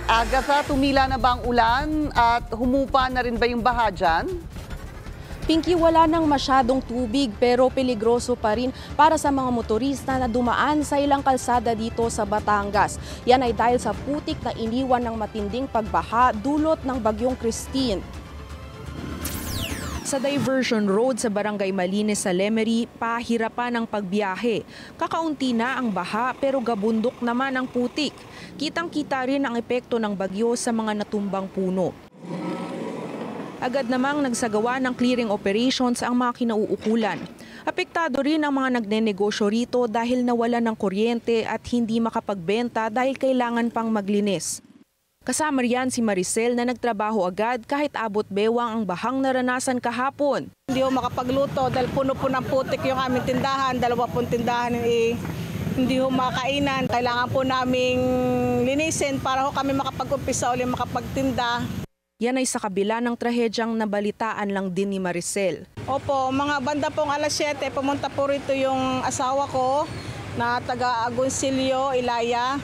Agatha, tumila na ba ang ulan at humupa na rin ba yung baha dyan? Pinky, wala nang masyadong tubig pero peligroso pa rin para sa mga motorista na dumaan sa ilang kalsada dito sa Batangas. Yan ay dahil sa putik na iniwan ng matinding pagbaha dulot ng bagyong Christine. Sa diversion road sa Barangay Malines sa Lemery, pahirapan ang pagbiyahe. Kakaunti na ang baha pero gabundok naman ang putik. Kitang-kita rin ang epekto ng bagyo sa mga natumbang puno. Agad namang nagsagawa ng clearing operations ang mga kinauukulan. Apektado rin ang mga nagnenegosyo rito dahil nawalan ng kuryente at hindi makapagbenta dahil kailangan pang maglinis. Kasama riyan si Maricel na nagtrabaho agad kahit abot bewang ang bahang naranasan kahapon. Hindi ho makapagluto dahil puno po ng putik yung aming tindahan. 2 tindahan hindi ho makainan. Kailangan po naming linisin para ho kami makapag-umpisa ulit makapagtinda. Yan ay sa kabila ng trahedyang nabalitaan lang din ni Maricel. Opo, mga banda pong alas 7, pumunta po rito yung asawa ko na taga Agoncillo, Ilaya.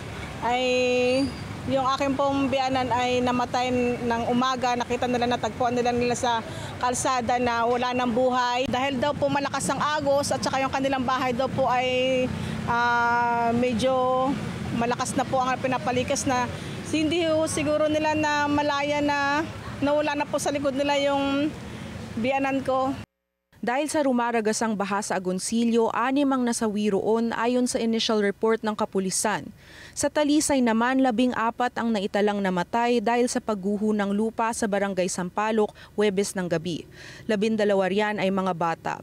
Yung aking pong biyanan ay namatay ng umaga. Nakita nila, natagpuan nila sa kalsada na wala ng buhay. Dahil daw po malakas ang agos at saka yung kanilang bahay daw po ay medyo malakas na po ang pinapalikas na hindi siguro nila na malaya na nawala na po sa likod nila yung biyanan ko. Dahil sa rumaragasang baha sa Agoncillo, 6 ang nasawi roon ayon sa initial report ng kapulisan. Sa Talisay naman, 14 ang naitalang namatay dahil sa pagguho ng lupa sa Barangay Sampaloc, Huwebes ng gabi. 12 riyan ay mga bata.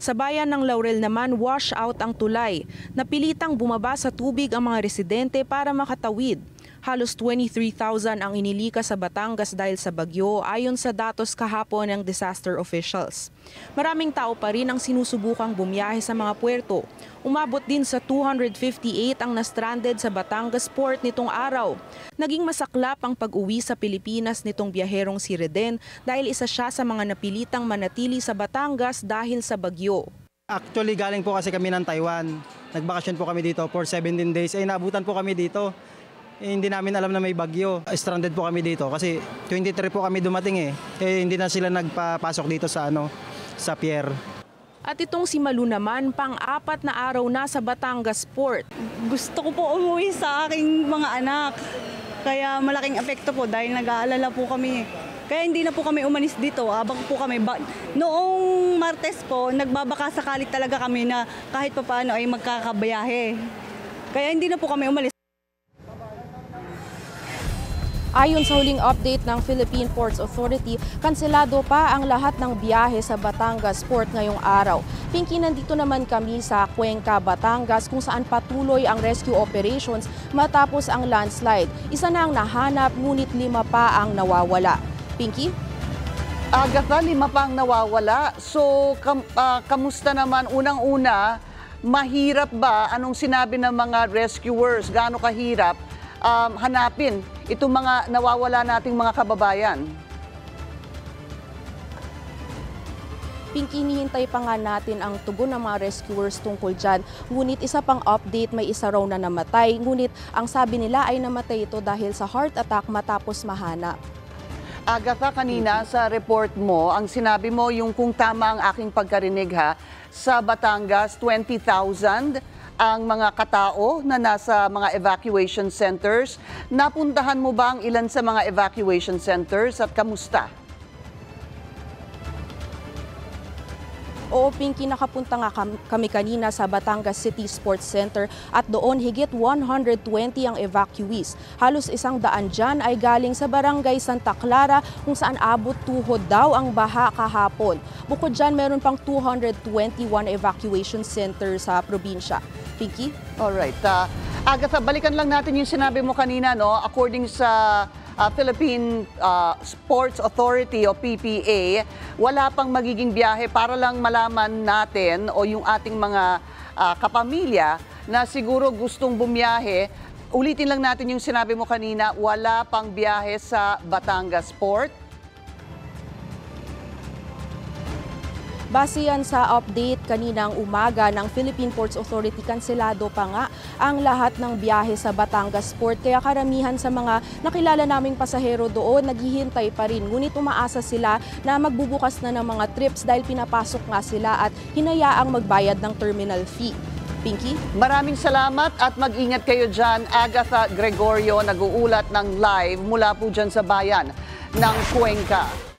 Sa bayan ng Laurel naman, wash out ang tulay. Napilitang bumaba sa tubig ang mga residente para makatawid. Halos 23,000 ang inilikas sa Batangas dahil sa bagyo ayon sa datos kahapon ng disaster officials. Maraming tao pa rin ang sinusubukang bumiyahe sa mga puerto. Umabot din sa 258 ang na-stranded sa Batangas Port nitong araw. Naging masaklap ang pag-uwi sa Pilipinas nitong biyaherong si Reden dahil isa siya sa mga napilitang manatili sa Batangas dahil sa bagyo. Actually, galing po kasi kami ng Taiwan. Nagbakasyon po kami dito for 17 days. Naabutan po kami dito. Hindi namin alam na may bagyo. Stranded po kami dito kasi 23 po kami dumating hindi na sila nagpapasok dito sa pier. At itong si Malu naman, pang-4 na araw na sa Batangas Port. Gusto ko po umuwi sa aking mga anak. Kaya malaking epekto po dahil nag-aalala po kami. Kaya hindi na po kami umalis dito. Abang po kami. Noong Martes po, nagbabaka sakali talaga kami na kahit papaano ay magkakabayahe. Kaya hindi na po kami umalis. Ayon sa huling update ng Philippine Ports Authority, kanselado pa ang lahat ng biyahe sa Batangas Port ngayong araw. Pinky, nandito naman kami sa Cuenca, Batangas kung saan patuloy ang rescue operations matapos ang landslide. Isa na ang nahanap ngunit 5 pa ang nawawala. Pinky? Agatha, 5 pa ang nawawala. So, kamusta naman? Unang-una, mahirap ba? Anong sinabi ng mga rescuers? Gaano kahirap hanapin itong mga nawawala nating mga kababayan? Pinky, hinihintay pa nga natin ang tugon ng mga rescuers tungkol dyan. Ngunit isa pang update, may isa raw na namatay. Ngunit ang sabi nila ay namatay ito dahil sa heart attack matapos mahanap. Agatha, kanina sa report mo, ang sinabi mo yung kung tama ang aking pagkarinig sa Batangas, 20,000 ang mga katao na nasa mga evacuation centers. Napuntahan mo ba ang ilan sa mga evacuation centers at kamusta? Oo, Pinky, nakapunta nga kami kanina sa Batangas City Sports Center at doon higit 120 ang evacuees. Halos 100 dyan ay galing sa Barangay Santa Clara kung saan abot tuhod daw ang baha kahapon. Bukod dyan, meron pang 221 evacuation center sa probinsya. Pinky? Alright. Agatha, balikan lang natin yung sinabi mo kanina, no? According sa Philippine Ports Authority o PPA, wala pang magiging biyahe para lang malaman natin o yung ating mga kapamilya na siguro gustong bumiyahe. Ulitin lang natin yung sinabi mo kanina, wala pang biyahe sa Batangas Port. Base yan sa update kaninang umaga ng Philippine Ports Authority, kanselado pa nga ang lahat ng biyahe sa Batangas Port. Kaya karamihan sa mga nakilala naming pasahero doon naghihintay pa rin. Ngunit umaasa sila na magbubukas na ng mga trips dahil pinapasok nga sila at hinayaang magbayad ng terminal fee. Pinky? Maraming salamat at mag-ingat kayo dyan. Agatha Gregorio nag-uulat ng live mula po dyan sa bayan ng Cuenca.